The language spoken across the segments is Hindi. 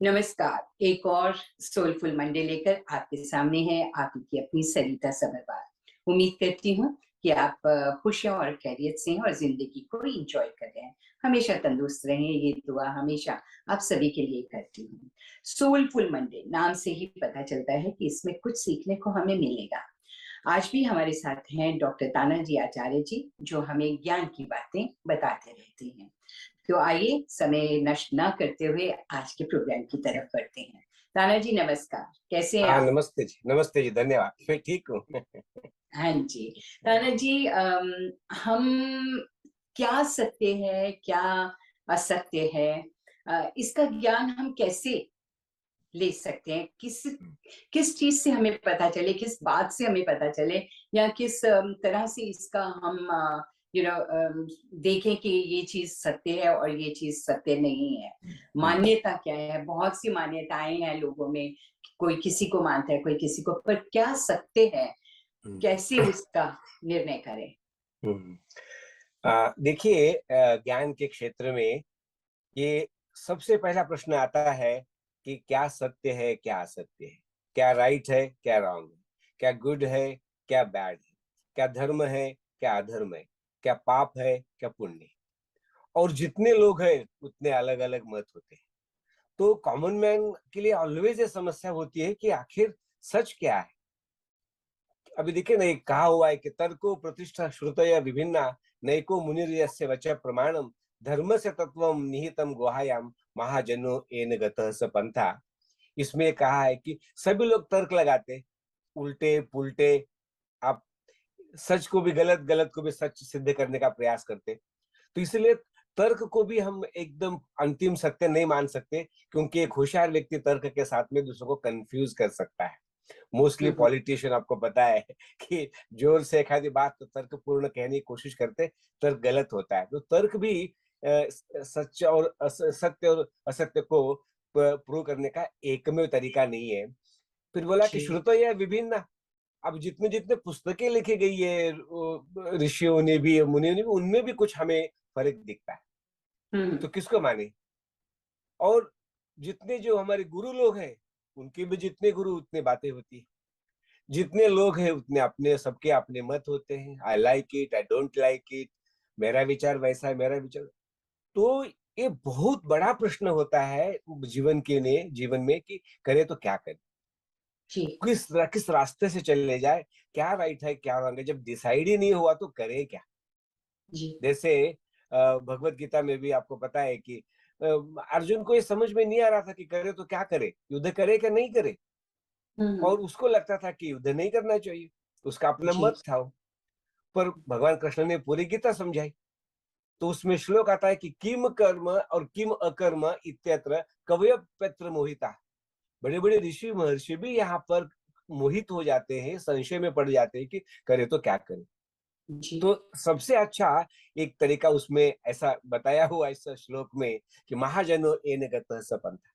नमस्कार। एक और सोलफुल मंडे लेकर आपके सामने है आपकी अपनी सरिता सबरवाल। उम्मीद करती हूँ कि आप खुशियाँ और खैरियत से हैं और ज़िंदगी को एन्जॉय कर रहे हैं। हमेशा तंदुरुस्त रहें, ये दुआ हमेशा आप सभी के लिए करती हूँ। सोलफुल मंडे नाम से ही पता चलता है कि इसमें कुछ सीखने को हमें मिलेगा। आज भी हमारे साथ हैं डॉक्टर तानाजी आचार्य जी, जो हमें ज्ञान की बातें बताते रहते हैं। तो आइए समय नष्ट ना करते हुए आज के प्रोग्राम की तरफ बढ़ते हैं। ताना जी नमस्कार, कैसे हैं हाँ, आप? नमस्ते जी, धन्यवाद। मैं ठीक हूँ। हाँ जी, ताना जी हम क्या सत्य है, क्या असत्य है? इसका ज्ञान हम कैसे ले सकते हैं? किस किस चीज़ से हमें पता चले, किस बात से हमें पता चले या किस तरह से इसका हम यू नो देखें कि ये चीज़ सत्य है और ये चीज़ सत्य नहीं है। हुँ, मान्यता क्या है? बहुत सी मान्यताएँ हैं लोगों में, कोई किसी को मानता है, कोई किसी को, पर क्या सत्य है? हुँ, कैसे उसका निर्णय करें? हुँ। देखिए, ज्ञान के क्षेत्र में ये सबसे पहला प्रश्न आता है कि क्या सत्य है, क्या असत्य है? क्या राइट है, क्या रॉन्ग है? क्या गुड है, क्या बैड है? क्या धर्म है, क्या अधर्म है? क्या पाप है, क्या पुण्य है? और जितने लोग हैं, उतने अलग-अलग मत होते हैं। तो कॉमन मैन के लिए ऑलवेज़ ये समस्या होती है कि आखिर सच क्या है? अभी देखिए ना, एक कहा हुआ है कि तर्को प्रतिष्ठा श्रुतय विभिन्ना नैको मुनिर्यस्य वच प्रमाणम धर्मस्य तत्वम निहितम गुहायाम महाजनो येन गतः स पंथा। इसमें ये कहा है कि सभी लोग तर्क लगाते, उल्टे पुल्टे, आप सच को भी गलत, गलत को भी सच सिद्ध करने का प्रयास करते। तो इसलिए तर्क को भी हम एकदम अंतिम सत्य नहीं मान सकते, क्योंकि एक होशियार व्यक्ति तर्क के साथ में दूसरों को कन्फ्यूज कर सकता है। मोस्टली हुँ, हुँ। पॉलिटिशियन, आपको पता है कि जोर से एक आधी बात तो तर्कपूर्ण कहने की कोशिश करते, तर्क गलत होता है। तो तर्क भी सच और सत्य और असत्य को प्रूव करने का एकमेव तरीका नहीं है। फिर बोला कि जी। श्रुतयः विभिन्ना। अब जितने जितने पुस्तकें लिखी गई है ऋषियों ने भी, मुनियों ने भी, उनमें भी कुछ हमें फर्क दिखता है। हुँ, तो हुँ। किसको माने? और जितने जो हमारे गुरु लोग हैं, उनके भी जितने गुरु उतनी बातें होती है। जितने लोग हैं उतने अपने, सबके अपने मत होते हैं। I like it, I don't like it, मेरा विचार वैसा है, मेरा विचार। तो ये बहुत बड़ा प्रश्न होता है जीवन में कि करे तो क्या करें? जी, किस रास्ते से चले जाए? क्या राइट है, क्या रॉन्ग है? जब डिसाइड ही नहीं हुआ तो करे क्या? जी। जैसे भगवत गीता में भी आपको पता है कि अ, अर्जुन को ये समझ में नहीं आ रहा था कि करे तो क्या करे? युद्ध करे क्या नहीं करे? हुँ, हुँ। और उसको लगता था कि युद्ध नहीं करना चाहिए। उसका अपना जी। मत था वो। पर भगवान कृष्ण ने पूरी गीता समझाई। तो उसमें श्लोक आता है कि किम कर्म और किम अकर्म इत्यत्र कवयप्यत्र मोहिता। बड़े-बड़े ऋषि महर्षि भी यहाँ पर मोहित हो जाते हैं, संशय में पड़ जाते हैं कि करे तो क्या करें? जी। तो सबसे अच्छा एक तरीका उसमें ऐसा बताया हुआ है इस श्लोक में कि महाजनो येन गतः स पंथा।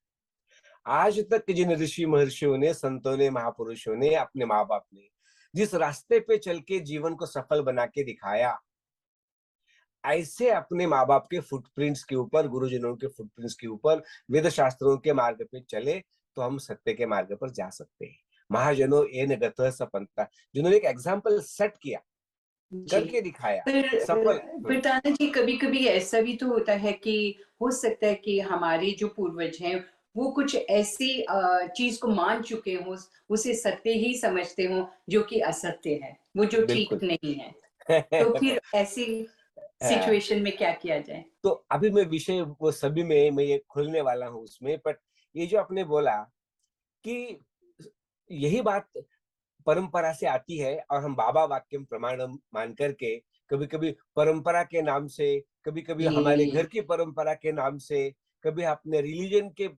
आज तक जिन ऋषि महर्षियों ने, संतों ने, महापुरुषों ने, अपने माँ-बाप ने जिस रास्ते पे चल के जीवन को सफल बना के दिखाया, ऐसे अपने माँ-बाप के फुटप्रिंट्स के ऊपर, गुरुजनों के फुटप्रिंट्स के ऊपर, वेद शास्त्रों के मार्ग पे चले, तो हम सत्य के मार्ग पर जा सकते हैं। महाजनो येन गतः स पंथा, जिन्होंने एक एग्जाम्पल सेट किया, जी। करके दिखाया, सफल। पर ताना जी कभी-कभी ऐसा भी तो होता है कि हो सकता है कि हमारे जो पूर्वज हैं, वो कुछ ऐसी चीज़ को मान चुके हों, उसे सत्य ही समझते हों, जो कि असत्य है, वो जो ठीक बिल्कुल। नहीं है। तो फिर ऐसी हाँ, सिचुएशन में क्या किया जाए? तो अभी मैं विषय वो सभी में मैं ये खोलने वाला हूँ उसमें, बट ये जो आपने बोला कि यही बात परंपरा से आती है और हम बाबा वाक्यम प्रमाणम मान करके कभी-कभी परंपरा के नाम से, कभी-कभी हमारे घर जी। की परंपरा के नाम से, कभी अपने रिलीजन के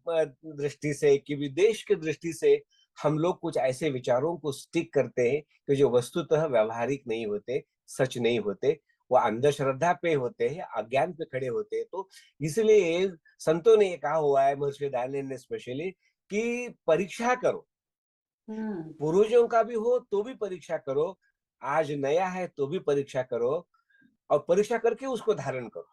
दृष्टि से, कभी देश की दृष्टि से हम लोग कुछ ऐसे विचारों को स्टिक करते हैं कि जो वस्तुतः व्यावहारिक नहीं होते, सच नहीं होते, वो अंधश्रद्धा पे होते हैं, अज्ञान पे खड़े होते हैं। तो इसलिए संतों ने ये कहा हुआ है, महर्षि दयानंद ने स्पेशली, कि परीक्षा करो। हुँ। पूर्वजों का भी हो तो भी परीक्षा करो, आज नया है तो भी परीक्षा करो और परीक्षा करके उसको धारण करो। जी।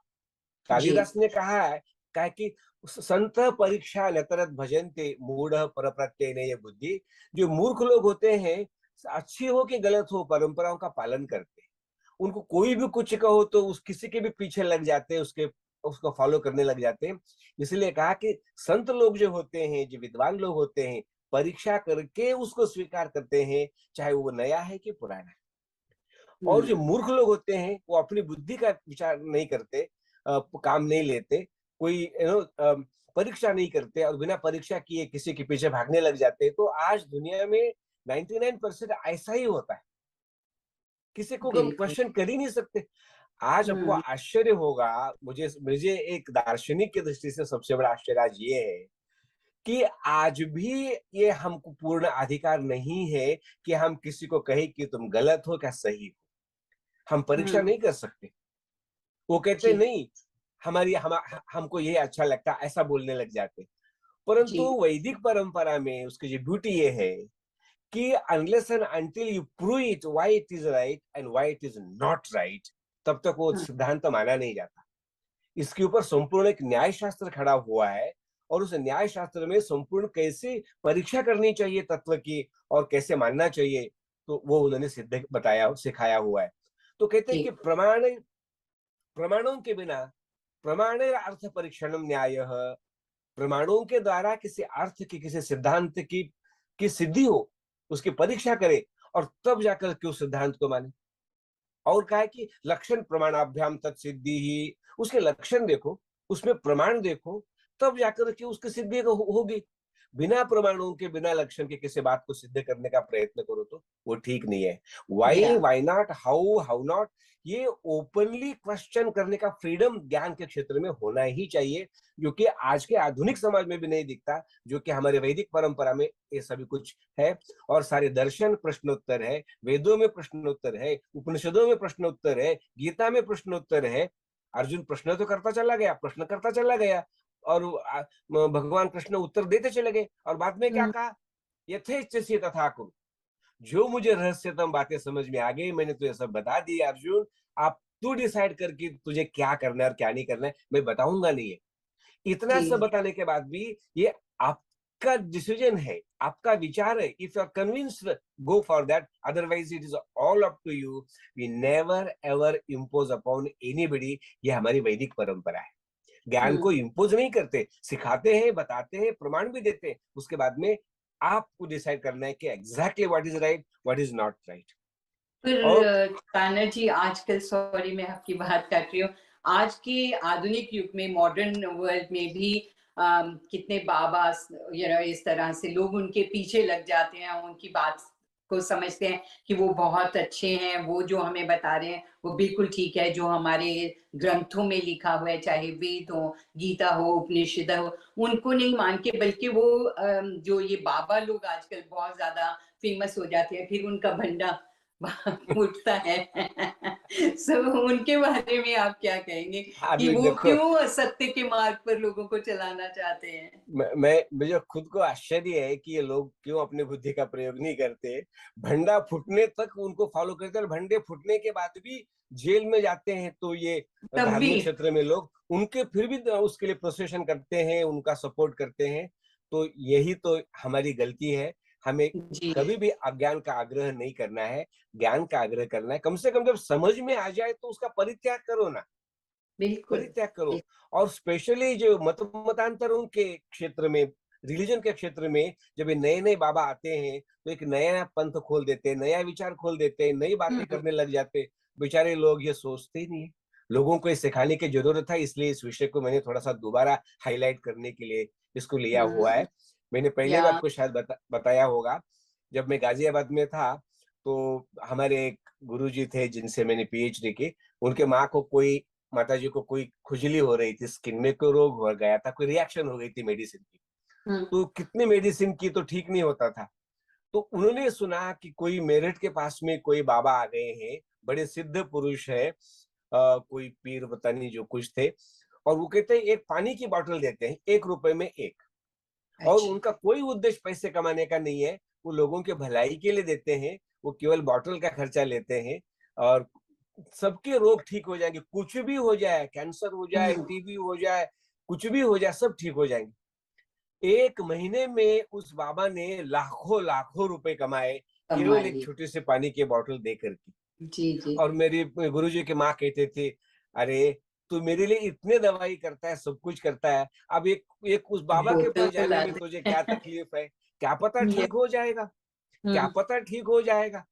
कालिदास ने कहा है क्या कि संत परीक्षा नतरत भजन्ते मूढ़ परप्रत्ययन ये बुद्धि। जो मूर्ख लोग होते हैं, अच्छी हो कि गलत हो, परंपराओं का पालन करते हैं। उनको कोई भी कुछ कहो तो उस किसी के भी पीछे लग जाते हैं, उसको फॉलो करने लग जाते हैं। इसलिए कहा कि संत लोग जो होते हैं, जो विद्वान लोग होते हैं, परीक्षा करके उसको स्वीकार करते हैं, चाहे वो नया है कि पुराना है। और जो मूर्ख लोग होते हैं वो अपनी बुद्धि का विचार नहीं करते, काम नहीं लेते, कोई परीक्षा नहीं करते और बिना परीक्षा किए किसी के पीछे भागने लग जाते हैं। तो आज दुनिया में 99% ऐसा ही होता है, किसी को हम बिल्कुल। क्वेश्चन कर ही नहीं सकते। आज आपको हम्म। आश्चर्य होगा, मुझे मुझे एक दार्शनिक की दृष्टि से सबसे बड़ा आश्चर्य आज ये है कि आज भी ये हमको पूर्ण अधिकार नहीं है कि हम किसी को कहें कि तुम गलत हो क्या सही हो। हम परीक्षा हम्म। नहीं कर सकते। वो कहते जी। नहीं, हमको ये अच्छा लगता, ऐसा बोलने लग जाते। जी। परंतु वैदिक परंपरा में उसकी जो ब्यूटी ये है कि unless and until you prove it why it is right and why it is not right, तब तक वो हाँ, सिद्धांत माना नहीं जाता। इसके ऊपर संपूर्ण एक न्याय शास्त्र खड़ा हुआ है और उस न्याय शास्त्र में संपूर्ण कैसे परीक्षा करनी चाहिए तत्व की और कैसे मानना चाहिए, तो वो उन्होंने सिद्ध बताया, सिखाया हुआ है। तो कहते हैं जी। कि प्रमाणों के बिना प्रमाण अर्थ परीक्षण न्याय, प्रमाणों के द्वारा किसी अर्थ की, किसी सिद्धांत की सिद्धि हो, उसकी परीक्षा करे और तब जाकर के उस सिद्धांत को माने। और कहा है कि लक्षण प्रमाणाभ्याम तत्सिद्धि ही, उसके लक्षण देखो, उसमें प्रमाण देखो, तब जाकर के उसकी सिद्धि होगी। बिना प्रमाणों के, बिना लक्षण के किसी बात को सिद्ध करने का प्रयत्न करो तो वो ठीक नहीं है। या। वाई नॉट, हाउ नॉट, ये ओपनली क्वेश्चन करने का फ्रीडम ज्ञान के क्षेत्र में होना ही चाहिए, जो कि आज के आधुनिक समाज में भी नहीं दिखता, जो कि हमारे वैदिक परंपरा में ये सभी कुछ है। और सारे दर्शन प्रश्नोत्तर है, वेदों में प्रश्नोत्तर है, उपनिषदों में प्रश्नोत्तर है, गीता में प्रश्नोत्तर है। अर्जुन प्रश्न तो करता चला गया, प्रश्न करता चला गया और भगवान कृष्ण उत्तर देते चले गए और बाद में क्या हम्म। कहा, यथेच्छसि तथा कुरु। जो मुझे रहस्यतम बातें समझ में आ गई मैंने तुझे सब बता दी अर्जुन, आप तू डिसाइड कर कि तुझे क्या करना है और क्या नहीं करना है, मैं बताऊंगा नहीं है। इतना सब जी। बताने के बाद भी ये आपका डिसीजन है, आपका विचार है। If you are convinced, go for that, otherwise it is all up to you. We never ever impose upon anybody. ये हमारी वैदिक परंपरा है। ज्ञान को हम्म। इम्पोज नहीं करते, सिखाते हैं, बताते हैं, प्रमाण भी देते हैं, उसके बाद में आपको डिसाइड करना है कि exactly what is right, what is not right. फिर और ताना जी, आजकल, सॉरी मैं आपकी बात काट रही हूँ, आज के आधुनिक युग में, मॉडर्न वर्ल्ड में भी कितने बाबा, इस तरह से लोग उनके पीछे लग जाते हैं, उनकी बात को समझते हैं कि वो बहुत अच्छे हैं, वो जो हमें बता रहे हैं वो बिल्कुल ठीक है, जो हमारे ग्रंथों में लिखा हुआ है, चाहे वेद हो, गीता हो, उपनिषद हो, उनको नहीं मान के, बल्कि वो जो ये बाबा लोग आजकल बहुत ज्यादा फेमस हो जाते हैं, फिर उनका भंडा उठता है। सो उनके बारे में आप क्या कहेंगे कि अभी वो देखो, क्यों सत्य के मार्ग पर लोगों को चलाना चाहते हैं? मुझे खुद को आश्चर्य है कि ये लोग क्यों अपनी बुद्धि का प्रयोग नहीं करते। भंडा फूटने तक उनको फॉलो करते हैं और भंडे फूटने के बाद भी जेल में जाते हैं, तो ये तब भी। धार्मिक क्षेत्र में लोग उनके फिर भी उसके लिए प्रोसेशन करते हैं, उनका सपोर्ट करते हैं। तो यही तो हमारी गलती है। हमें जी। कभी भी अज्ञान का आग्रह नहीं करना है, ज्ञान का आग्रह करना है। कम से कम जब समझ में आ जाए तो उसका परित्याग करो ना, बिल्कुल। परित्याग करो। और स्पेशली जो मतांतरों के क्षेत्र में, रिलीजन के क्षेत्र में, जब ये नए नए बाबा आते हैं तो एक नया पंथ खोल देते हैं, नया विचार खोल देते हैं, नई बातें हम्म। करने लग जाते हैं। बेचारे लोग ये सोचते ही नहीं है। लोगों को ये सिखाने की जरूरत है, इसलिए इस विषय को मैंने थोड़ा सा दोबारा हाईलाइट करने के लिए इसको लिया हुआ हम्म। है। मैंने पहले भी या। आपको शायद बताया होगा, जब मैं गाजियाबाद में था तो हमारे एक गुरुजी थे जिनसे मैंने पीएचडी की। उनके माता जी को कोई खुजली हो रही थी, स्किन में कोई रोग हो गया था, कोई रिएक्शन हो गई थी मेडिसिन की। हम्म। तो कितनी मेडिसिन की तो ठीक नहीं होता था। तो उन्होंने सुना कि कोई मेरठ के पास में कोई बाबा आ गए हैं, बड़े सिद्ध पुरुष है, कोई पीर पता नहीं जो कुछ थे। और वो कहते हैं एक पानी की बोतल देते हैं, 1 रुपए में एक। और अच्छा। उनका कोई उद्देश्य पैसे कमाने का नहीं है, वो लोगों के भलाई के लिए देते हैं। वो केवल बॉटल का खर्चा लेते हैं और सबके रोग ठीक हो जाएंगे, कुछ भी हो जाए, कैंसर हो जाए, हम्म। टीबी हो जाए, कुछ भी हो जाए सब ठीक हो जाएंगे। 1 महीने में उस बाबा ने लाखों लाखों रुपए कमाए कमा केवल एक लिए। छोटे से पानी की बोतल दे करके। जी जी। और मेरी गुरुजी की माँ कहते थे, अरे तू मेरे लिए इतने दवाई करता है, सब कुछ करता है, अब एक एक उस बाबा के बोतल पास तो जाने ला में दे। तुझे क्या तकलीफ है? क्या पता ये। ठीक हो जाएगा, क्या पता ठीक हो जाएगा।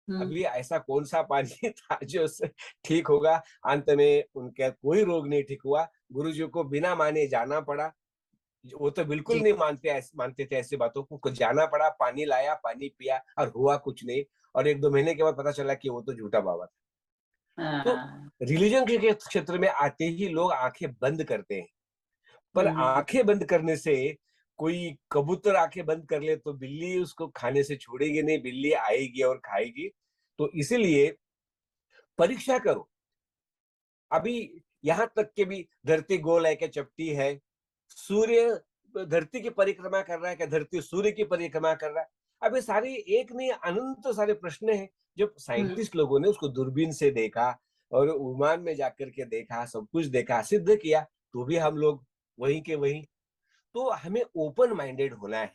हम्म। अभी ऐसा कौन सा पानी था जो उससे ठीक होगा? अंत में उनका कोई रोग नहीं ठीक हुआ। गुरुजी को बिना माने जाना पड़ा। वो तो बिल्कुल जी। नहीं मानते थे ऐसी बातों को। कुछ जाना पड़ा, पानी लाया, पानी पिया और हुआ कुछ नहीं। और 1-2 महीने के बाद पता चला कि वो तो झूठा बाबा था। तो हाँ। रिलीजन के क्षेत्र में आते ही लोग आंखें बंद करते हैं। पर हम्म। आंखें बंद करने से, कोई कबूतर आंखें बंद कर ले तो बिल्ली उसको खाने से छोड़ेगी नहीं, बिल्ली आएगी और खाएगी। तो इसीलिए परीक्षा करो। अभी यहाँ तक के भी धरती गोल है क्या चपटी है, सूर्य धरती की परिक्रमा कर रहा है क्या धरती सूर्य की परिक्रमा कर रहा है। अब ये सारे एक नहीं अनंत सारे प्रश्न हैं। जब हम्म। साइंटिस्ट लोगों ने उसको दूरबीन से देखा और विमान में जाकर के देखा, सब कुछ देखा, सिद्ध किया, तो भी हम लोग वहीं के वहीं। तो हमें ओपन माइंडेड होना है।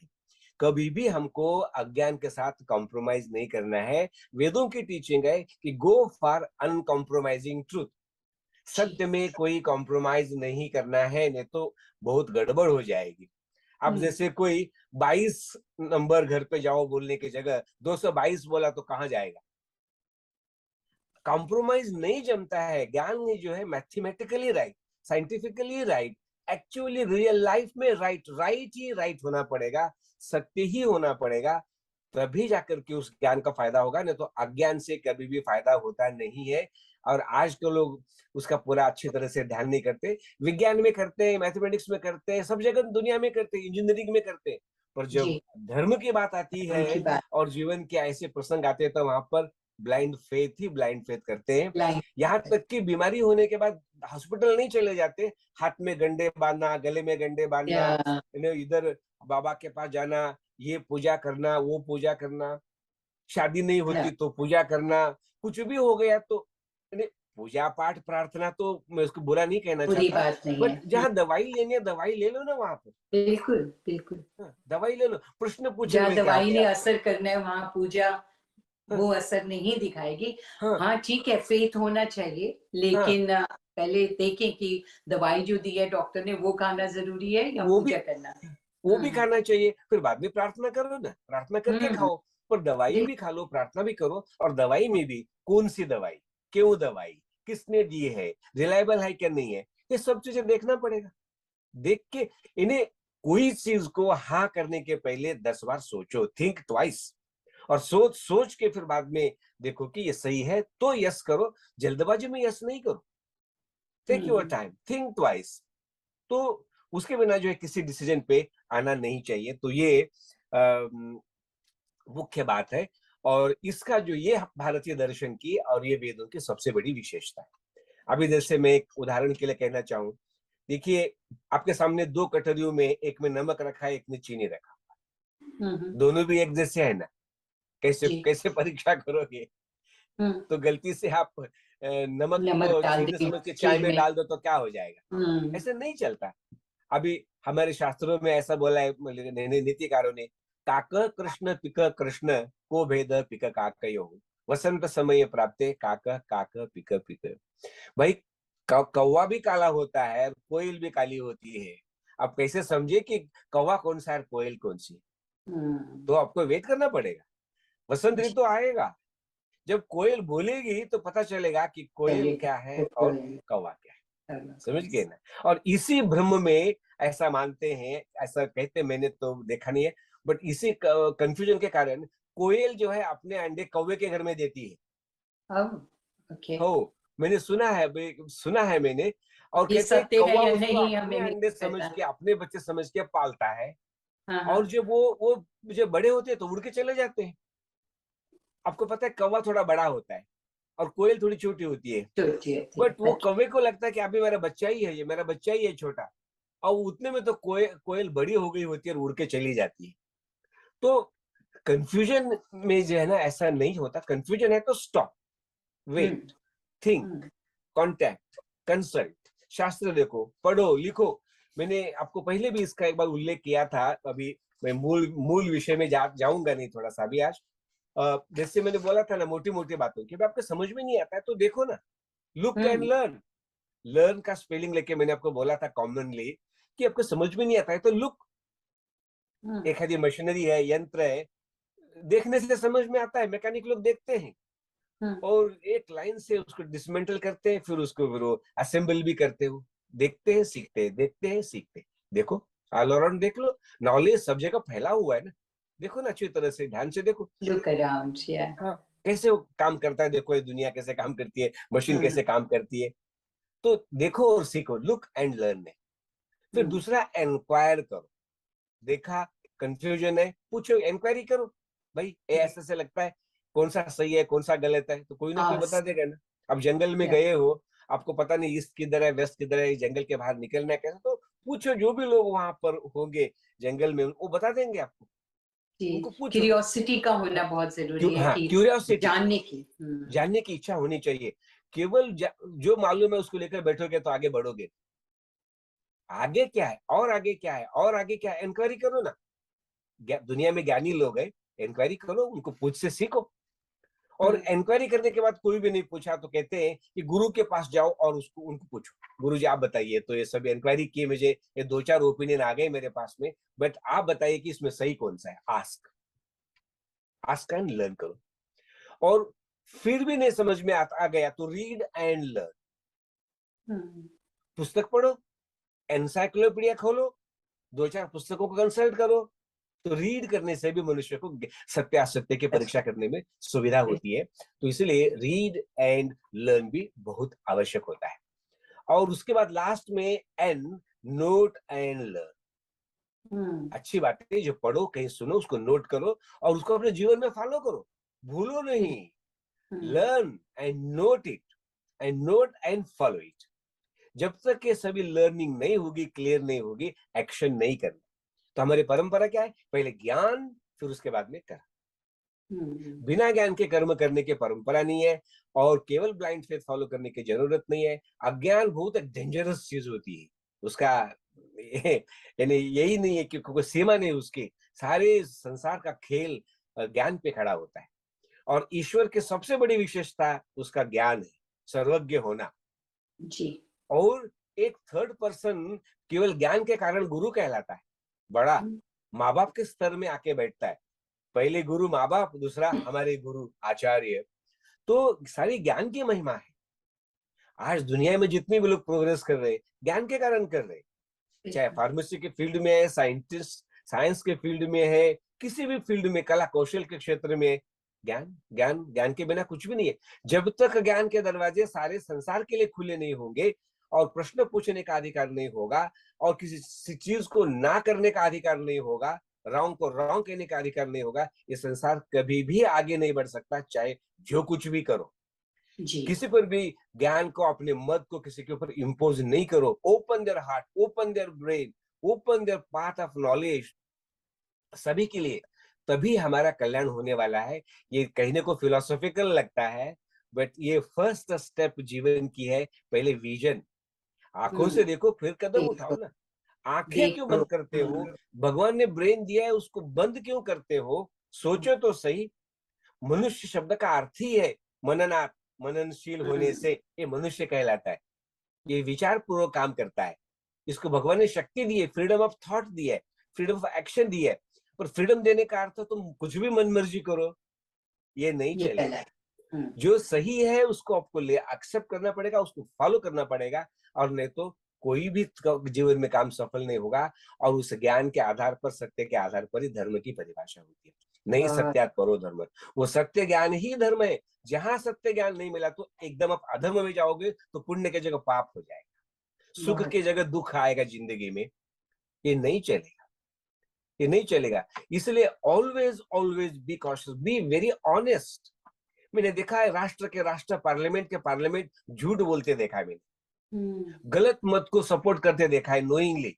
कभी भी हमको अज्ञान के साथ कॉम्प्रोमाइज नहीं करना है। वेदों की टीचिंग है कि गो फॉर अनकॉम्प्रोमाइजिंग ट्रूथ। जी। सत्य में कोई कॉम्प्रोमाइज नहीं करना है, नहीं तो बहुत गड़बड़ हो जाएगी। अब हम्म। जैसे कोई 22 नंबर घर पे जाओ बोलने की जगह 222 बोला तो कहाँ जाएगा? कॉम्प्रोमाइज नहीं जमता है। ज्ञान में जो है mathematically right, scientifically right, actually real life में राइट, राइट ही राइट होना पड़ेगा, सत्य ही होना पड़ेगा। तभी जाकर के उस ज्ञान का फायदा होगा, नहीं तो अज्ञान से कभी भी फायदा होता नहीं है। और आज के लोग उसका पूरा अच्छी तरह से ध्यान नहीं करते। विज्ञान में करते हैं, मैथमेटिक्स में करते हैं, सब जगह दुनिया में करते हैं, इंजीनियरिंग में करते हैं। पर जब जी। धर्म की बात आती उनकी है बात। और जीवन के ऐसे प्रसंग आते हैं तो वहां पर ब्लाइंड फेथ ही ब्लाइंड फेथ करते हैं। लाइन। यहाँ तक कि बीमारी होने के बाद हॉस्पिटल नहीं चले जाते। हाथ में गंडे बांधना, गले में गंडे बांधना, या। इधर बाबा के पास जाना, ये पूजा करना, वो पूजा करना, शादी नहीं या, होती तो पूजा करना, कुछ भी हो गया तो पूजा पाठ प्रार्थना तो मैं उसको बुरा नहीं कहना बुरी चाहता। बात नहीं है। बट जहाँ दवाई लेनी है दवाई ले लो ना वहां पर। बिल्कुल बिल्कुल। हाँ, दवाई ले लो, प्रश्न पूछने जहाँ में क्या हो दवाई ने गया आपको? असर करना है वहां पूजा हाँ वो असर नहीं दिखाएगी। हाँ हाँ ठीक है, फेथ होना चाहिए, हाँ, लेकिन पहले देखें कि दवाई जो दी है डॉक्टर ने वो खाना जरूरी है या वो भी पूजा करना। वो भी हम्म। खाना चाहिए। फिर बाद में प्रार्थना करो ना, प्रार्थना करके हम्म। खाओ। पर दवाई भी खा लो, प्रार्थना भी करो। और दवाई में भी कौन सी दवाई, क्यों दवाई, किसने दी है, रिलायबल है क्या नहीं है, ये सब चीजें देखना पड़ेगा। देख के इन्हें कोई चीज को हाँ करने के पहले 10 बार सोचो, थिंक ट्वाइस। और सोच सोच के फिर बाद में देखो कि ये सही है तो यस करो, जल्दबाजी में यस नहीं करो। Take your hmm. Time, think twice. तो उसके बिना जो है किसी डिसीजन पे आना नहीं चाहिए। तो ये मुख्य बात है। और इसका जो ये भारतीय दर्शन की और ये वेदों की सबसे बड़ी विशेषता है। अभी जैसे मैं एक उदाहरण के लिए कहना चाहूँ, देखिए आपके सामने 2 कटोरियों में, एक में नमक रखा है, एक में चीनी रखा, हम्म। दोनों भी एक जैसे है ना? कैसे जी। कैसे परीक्षा करोगे? हम्म। तो गलती से आप नमक नमक को डाल चीनी दी समझ के चाय खीर में में। डाल दो तो क्या हो जाएगा? हम्म। ऐसे नहीं चलता। अभी हमारे शास्त्रों में ऐसा बोला है नीतिकारों ने, काक कृष्ण पिक कृष्ण को भेद पिक काकयो, वसंत समय प्राप्ते काक काक पिक पिक। भाई कौवा भी काला होता है, कोयल भी काली होती है। अब कैसे समझे कि कौवा कौन सा है, कोयल कौन सी? तो आपको वेट करना पड़ेगा। वसंत जी। ऋतु आएगा, जब कोयल बोलेगी तो पता चलेगा कि कोयल चलिए। क्या है तो और कौवा क्या है। समझ गए ना? और इसी भ्रम में ऐसा मानते हैं, ऐसा कहते, मैंने तो देखा नहीं है, बट इसी कंफ्यूजन के कारण कोयल जो है अपने अंडे कौवे के घर में देती है। ओके। हो, मैंने सुना है, सुना है मैंने। और ये कहते हैं सत्य है कौवा या उसको नहीं अपने हमें नहीं अंडे समझ पता। के, अपने बच्चे समझ के पालता है। हाँ और हाँ। जब वो जब बड़े होते हैं तो उड़ के चले जाते हैं। आपको पता है कौवा थोड़ा बड़ा होता है और कोयल थोड़ी छोटी होती है। सोचिए थे। बट वो कौवे को लगता है कि अभी मेरा बच्चा ही है, ये मेरा बच्चा ही है छोटा। और उतने में तो कोयल बड़ी हो गई होती है और उड़ के चली जाती है। तो कंफ्यूजन में जो है ना, ऐसा नहीं होता। कंफ्यूजन है तो स्टॉप, हम्म। वेट, थिंक, हम्म। कॉन्टैक्ट, कंसल्ट, शास्त्र देखो, पढ़ो, लिखो। मैंने आपको पहले भी इसका एक बार उल्लेख किया था, अभी मैं मूल मूल विषय में जाऊंगा नहीं थोड़ा सा भी आज। जैसे मैंने बोला था ना, मोटी मोटी बातों की आपको समझ में नहीं आता है तो देखो ना, लुक एंड लर्न। लर्न का स्पेलिंग लेके मैंने आपको बोला था कॉमनली कि आपको समझ में नहीं आता है तो लुक। एखादी मशीनरी है, यंत्र है, देखने से समझ में आता है, मैकेनिक लोग देखते हैं और एक लाइन से उसको डिसमेंटल करते हैं, फिर उसको असेंबल भी करते हो। देखते हैं सीखते हैं, देखते हैं सीखते हैं। देखो ऑल अराउंड देख लो, नॉलेज सब जगह फैला हुआ है ना। देखो ना अच्छी तरह से, ध्यान से देखो। Look around, yeah. हाँ, कैसे वो काम करता है, देखो ये दुनिया कैसे काम करती है, मशीन कैसे काम करती है। तो देखो और सीखो, लुक एंड लर्न है। फिर दूसरा, इंक्वायर करो। देखा कंफ्यूजन है, पूछो, इंक्वायरी करो। भाई ये ऐसे से लगता है, कौन सा सही है कौन सा गलत है, तो कोई ना कोई बता देगा ना। अब जंगल में गए हो, आपको पता नहीं ईस्ट किधर है वेस्ट किधर है, जंगल के बाहर निकलना है कैसे, तो पूछो, जो भी लोग वहां पर होंगे जंगल में वो बता देंगे आपको। उनको पूछो। क्यूरियोसिटी का होना बहुत जरूरी है हाँ, कि क्यूरियोसिटी, जानने की इच्छा होनी चाहिए। केवल जो मालूम है उसको लेकर बैठोगे तो आगे बढ़ोगे। आगे क्या है और आगे क्या है और आगे क्या है, इंक्वायरी करो ना। दुनिया में ज्ञानी लोग हैं, इंक्वायरी करो, उनको पूछ से सीखो। और इंक्वायरी करने के बाद कोई भी नहीं पूछा तो कहते हैं कि गुरु के पास जाओ और उनको पूछो, गुरु जी आप बताइए। तो ये सब इंक्वायरी की, मुझे ये 2-4 ओपिनियन आ गए मेरे पास में, बट आप बताइए कि इसमें सही कौन सा है। आस्क एंड लर्न करो। और फिर भी नहीं समझ में आ गया तो रीड एंड लर्न। पुस्तक पढ़ो, एनसाइक्लोपीडिया खोलो, 2-4 पुस्तकों को कंसल्ट करो। तो रीड करने से भी मनुष्य को सत्य असत्य की परीक्षा करने में सुविधा होती है। तो इसलिए रीड एंड लर्न भी बहुत आवश्यक होता है। और उसके बाद लास्ट में एन, नोट एंड लर्न। अच्छी बात है, जो पढ़ो कहीं सुनो उसको नोट करो और उसको अपने जीवन में फॉलो करो, भूलो नहीं। Learn and note it, and note and follow it. जब तक ये सभी लर्निंग नहीं होगी, क्लियर नहीं होगी, एक्शन नहीं करना। तो हमारी परंपरा क्या है, पहले ज्ञान फिर उसके बाद में कर्म। बिना ज्ञान के कर्म करने की परंपरा नहीं है और केवल ब्लाइंड फेथ फॉलो करने की जरूरत नहीं है। अज्ञान बहुत डेंजरस चीज होती है, उसका यानी यही नहीं है कि कोई सीमा नहीं उसकी। सारे संसार का खेल ज्ञान पे खड़ा होता है और ईश्वर की सबसे बड़ी विशेषता उसका ज्ञान है, सर्वज्ञ होना। जी। और एक थर्ड पर्सन केवल ज्ञान के कारण गुरु कहलाता है, बड़ा माँ बाप के स्तर में आके बैठता है। पहले गुरु माँ बाप, दूसरा हमारे गुरु आचार्य। तो सारी ज्ञान की महिमा है। आज दुनिया में जितने भी लोग प्रोग्रेस कर रहे हैं ज्ञान के कारण कर रहे हैं, चाहे फार्मेसी के फील्ड में है, साइंटिस्ट साइंस के फील्ड में है, किसी भी फील्ड में, कला कौशल के क्षेत्र में। ज्ञान ज्ञान ज्ञान के बिना कुछ भी नहीं है। जब तक ज्ञान के दरवाजे सारे संसार के लिए खुले नहीं होंगे और प्रश्न पूछने का अधिकार नहीं होगा और किसी चीज को ना करने का अधिकार नहीं होगा, रॉन्ग को रॉन्ग कहने का अधिकार नहीं होगा, ये संसार कभी भी आगे नहीं बढ़ सकता, चाहे जो कुछ भी करो। जी। किसी पर भी ज्ञान को, अपने मत को किसी के ऊपर इम्पोज नहीं करो। Open their heart, open their brain, open there path of knowledge सभी के लिए, तभी हमारा कल्याण होने वाला है। ये कहने को फिलोसॉफिकल लगता है, बट ये फर्स्ट स्टेप जीवन की है। पहले विजन, आंखों से देखो फिर कदम उठाओ ना। आंखें क्यों बंद करते हो? भगवान ने ब्रेन दिया है, उसको बंद क्यों करते हो? सोचो तो सही। मनुष्य शब्द का अर्थ ही है मननात्, मननशील होने से ये मनुष्य कहलाता है। ये विचार पूर्वक काम करता है। इसको भगवान ने शक्ति दी है, फ्रीडम ऑफ थॉट दी है, फ्रीडम ऑफ एक्शन दी है। पर फ्रीडम देने का अर्थ तुम कुछ भी मन मर्जी करो, ये नहीं चलेगा। जो सही है उसको आपको ले एक्सेप्ट करना पड़ेगा, उसको फॉलो करना पड़ेगा, और नहीं तो कोई भी जीवन में काम सफल नहीं होगा। और उस ज्ञान के आधार पर, सत्य के आधार पर ही धर्म की परिभाषा होती है। नहीं सत्यात परो धर्म, वो सत्य ज्ञान ही धर्म है। जहां सत्य ज्ञान नहीं मिला तो एकदम आप अधर्म में जाओगे, तो पुण्य की जगह पाप हो जाएगा, सुख की जगह दुख आएगा जिंदगी में। ये नहीं चलेगा, ये नहीं चलेगा। इसलिए always always be cautious, be very honest. मैंने देखा है राष्ट्र के राष्ट्र, पार्लियामेंट के पार्लियामेंट झूठ बोलते देखा है मैंने, गलत मत को सपोर्ट करते देखा है नोइंगली,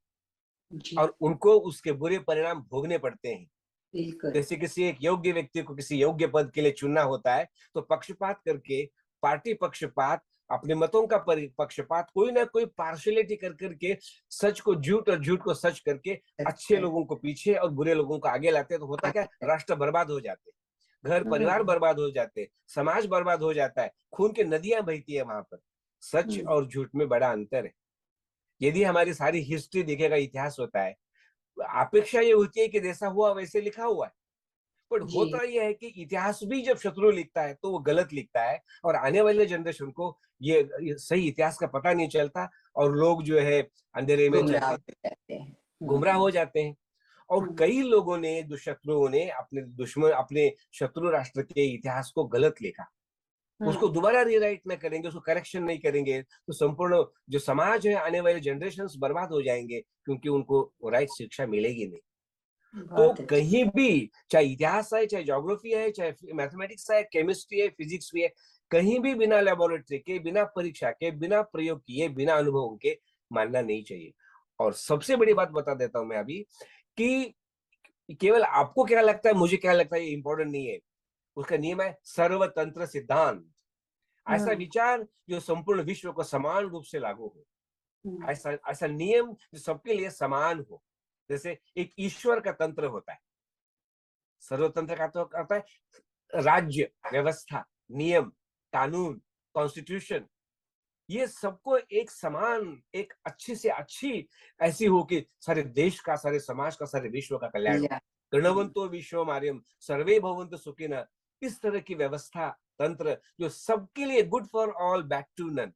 और उनको उसके बुरे परिणाम भोगने पड़ते हैं। जैसे किसी एक योग्य व्यक्ति को किसी योग्य पद के लिए चुनना होता है तो पक्षपात करके, पार्टी पक्षपात, अपने मतों का पक्षपात, कोई ना कोई पार्शियलिटी कर करके सच को झूठ और झूठ को सच करके अच्छे लोगों को पीछे और बुरे लोगों को आगे लाते हैं, तो होता क्या, राष्ट्र बर्बाद हो जाते हैं, घर परिवार बर्बाद हो जाते हैं, समाज बर्बाद हो जाता है, खून की नदियां बहती है वहां पर। सच और झूठ में बड़ा अंतर है। यदि हमारी सारी हिस्ट्री देखेगा, इतिहास होता है, अपेक्षा ये होती है कि जैसा हुआ वैसे लिखा हुआ है, पर होता जी, यह है कि इतिहास भी जब शत्रु लिखता है तो वो गलत लिखता है, और आने वाले जनरेशन को ये सही इतिहास का पता नहीं चलता, और लोग जो है अंधेरे में गुमराह चलते, हो जाते हैं। गुमराह हो जाते हैं। और हम्म, कई लोगों ने, शत्रुओं ने अपने शत्रु राष्ट्र के इतिहास को गलत लिखा, उसको हम्म, दोबारा रीराइट न करेंगे, उसको करेक्शन नहीं करेंगे, तो संपूर्ण जो समाज है, आने वाले जनरेशन बर्बाद हो जाएंगे, क्योंकि उनको राइट शिक्षा मिलेगी नहीं। तो बहुत अच्छी। कहीं भी, चाहे इतिहास है, चाहे ज्योग्राफी है, चाहे मैथमेटिक्स है, केमिस्ट्री है, फिजिक्स भी है, कहीं भी बिना लेबोरेटरी के, बिना परीक्षा के, बिना प्रयोग किए, बिना अनुभव के मानना नहीं चाहिए। और सबसे बड़ी बात बता देता हूं मैं अभी, कि केवल आपको क्या लगता है, मुझे क्या लगता है, ये इंपॉर्टेंट नहीं है। उसका नियम है सर्वतंत्र सिद्धांत। ऐसा हम्म, विचार जो संपूर्ण विश्व को समान रूप से लागू हो, हम्म, ऐसा ऐसा नियम जो सबके लिए समान हो। जैसे एक ईश्वर का तंत्र होता है, सर्वतंत्र का तो होता है राज्य व्यवस्था, नियम, कानून, कॉन्स्टिट्यूशन, ये सबको एक समान, एक अच्छी से अच्छी ऐसी हो कि सारे देश का, सारे समाज का, सारे विश्व का कल्याण हो। कल्याण। गणवंतो विश्व मार्यम सर्वे भवन्तु सुखिनः, इस तरह की व्यवस्था, तंत्र जो सबके लिए, good for all bad to none,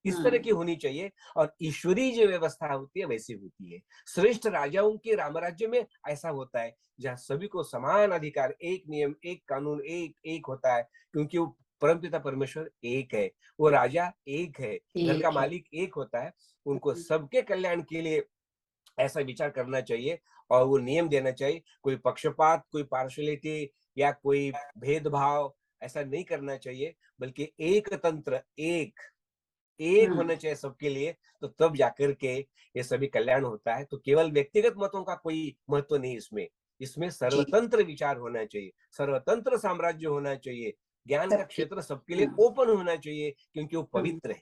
इस तरह की हम्म, होनी चाहिए। और ईश्वरीय जो व्यवस्था होती है वैसी होती है। श्रेष्ठ राजाओं के रामराज्य में ऐसा होता है, जहाँ सभी को समान अधिकार, एक नियम, एक कानून, एक एक होता है, क्योंकि वो परमपिता परमेश्वर एक है, वो राजा एक है, घर का एक है। मालिक एक होता है। उनको सबके कल्याण के लिए ऐसा विचार करना चाहिए, और वो नियम देना चाहिए। कोई पक्षपात, कोई पार्शियलिटी या कोई भेदभाव ऐसा नहीं करना चाहिए, बल्कि एक तंत्र, एक हम्म, होना चाहिए सबके लिए। तो तब जाकर के ये सभी कल्याण होता है। तो केवल व्यक्तिगत मतों का कोई महत्व नहीं इसमें, इसमें जी, सर्वतंत्र विचार होना चाहिए, सर्वतंत्र साम्राज्य होना चाहिए। ज्ञान का सबके। क्षेत्र सबके लिए हम्म, ओपन होना चाहिए, क्योंकि वो हम्म, पवित्र है।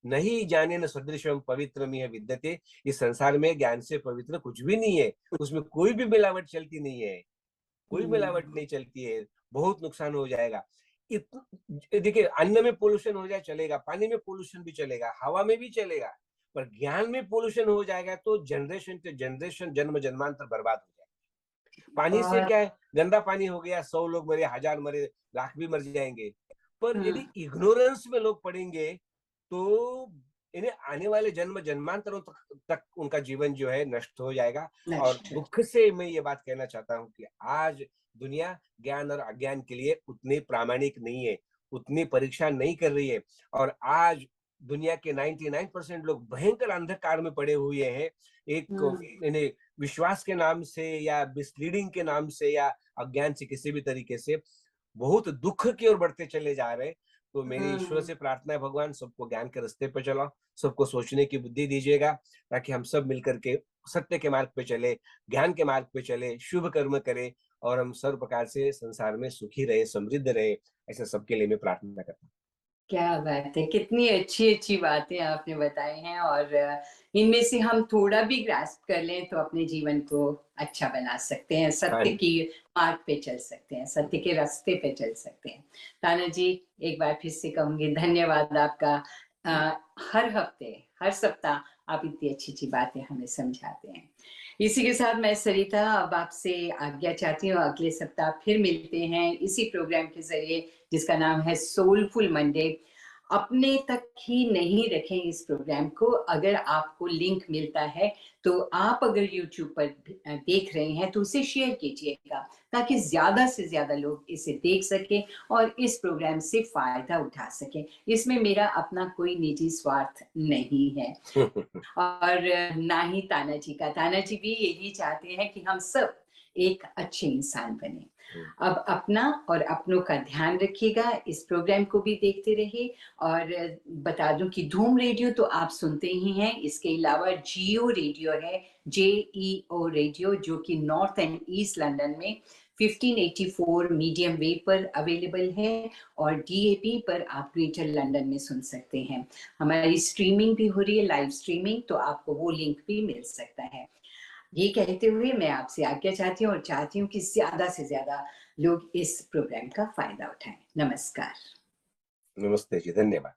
नहीं जाने न सदृशम पवित्रमिह विद्यते। इस संसार में ज्ञान से पवित्र कुछ भी नहीं है, उसमें कोई भी मिलावट चलती नहीं है, कोई मिलावट हम्म, नहीं चलती है, बहुत नुकसान हो जाएगा। देखिए, अन्न में पोल्यूशन हो जाए चलेगा, पानी में पोल्यूशन भी चलेगा, हवा में भी चलेगा, पर ज्ञान में पोल्यूशन हो जाएगा तो जनरेशन टू जनरेशन, जन्म जन्मांतर बर्बाद हो जाएगा। पानी से और क्या है, गंदा पानी हो गया, 100 लोग मरे, 1000 मरे, लाख भी मर जाएंगे। पर हम्म, यदि इग्नोरेंस में लोग पड़ेंगे, तो इन्हें आने वाले जन्म जन्मांतरों तक उनका जीवन जो है नष्ट हो जाएगा। और नष्ट। दुख से मैं ये बात कहना चाहता हूँ कि आज दुनिया ज्ञान और अज्ञान के लिए उतनी प्रामाणिक नहीं है, उतनी परीक्षा नहीं कर रही है। और आज दुनिया के 99% लोग भयंकर अंधकार में पड़े हुए हैं। एक हम्म, इन्हें विश्वास के नाम से, या मिसलीडिंग के नाम से, या अज्ञान से, किसी भी तरीके से बहुत दुख की ओर बढ़ते चले जा रहे हैं। तो मेरी ईश्वर हम्म, से प्रार्थना है, भगवान सबको ज्ञान के रास्ते पे चलाओ, सबको सोचने की बुद्धि दीजिएगा, ताकि हम सब मिलकर के सत्य के मार्ग पे चले, ज्ञान के मार्ग पे चले, शुभ कर्म करें, और हम सर्व प्रकार से संसार में सुखी रहे, समृद्ध रहे। ऐसे सबके लिए मैं प्रार्थना करता हूँ। क्या बात है! कितनी अच्छी-अच्छी बातें आपने बताई हैं और इनमें से हम थोड़ा भी ग्रास्प कर लें तो अपने जीवन को अच्छा बना सकते हैं, हाँ सत्य जी। की मार्ग पे चल सकते हैं, सत्य के रास्ते पे चल सकते हैं। ताना जी, एक बार फिर से कहूँगी धन्यवाद आपका। हर हफ्ते, हर सप्ताह आप इतनी अच्छी-अच्छी बातें हमें समझाते हैं। इसी के साथ मैं सरिता अब आपसे आज्ञा चाहती हूँ, अगले सप्ताह फिर मिलते हैं इसी प्रोग्राम के ज़रिए जिसका नाम है सोलफुल मंडे। अपने तक ही नहीं रखें इस प्रोग्राम को। अगर आपको लिंक मिलता है तो आप अगर यूट्यूब पर देख रहे हैं तो उसे शेयर कीजिएगा ताकि ज्यादा से ज्यादा लोग इसे देख सकें और इस प्रोग्राम से फायदा उठा सकें। इसमें मेरा अपना कोई निजी स्वार्थ नहीं है और ना ही ताना जी का। ताना जी भी यही चाहते हैं कि हम सब एक अच्छे इंसान बने। अब अपना और अपनों का ध्यान रखिएगा, इस प्रोग्राम को भी देखते रहिए और बता दूं कि धूम रेडियो तो आप सुनते ही हैं, इसके अलावा जियो रेडियो है, JEO रेडियो, जो कि नॉर्थ एंड ईस्ट लंदन में 1584 मीडियम वेव पर अवेलेबल है और DAB पर आप ग्रेटर लंदन में सुन सकते हैं। हमारी स्ट्रीमिंग भी हो रही है, लाइव स्ट्रीमिंग, तो आपको वो लिंक भी मिल सकता है। ये कहते हुए मैं आपसे आज्ञा चाहती हूँ और चाहती हूँ कि ज्यादा से ज्यादा लोग इस प्रोग्राम का फायदा उठाएं। नमस्कार। नमस्ते जी, धन्यवाद।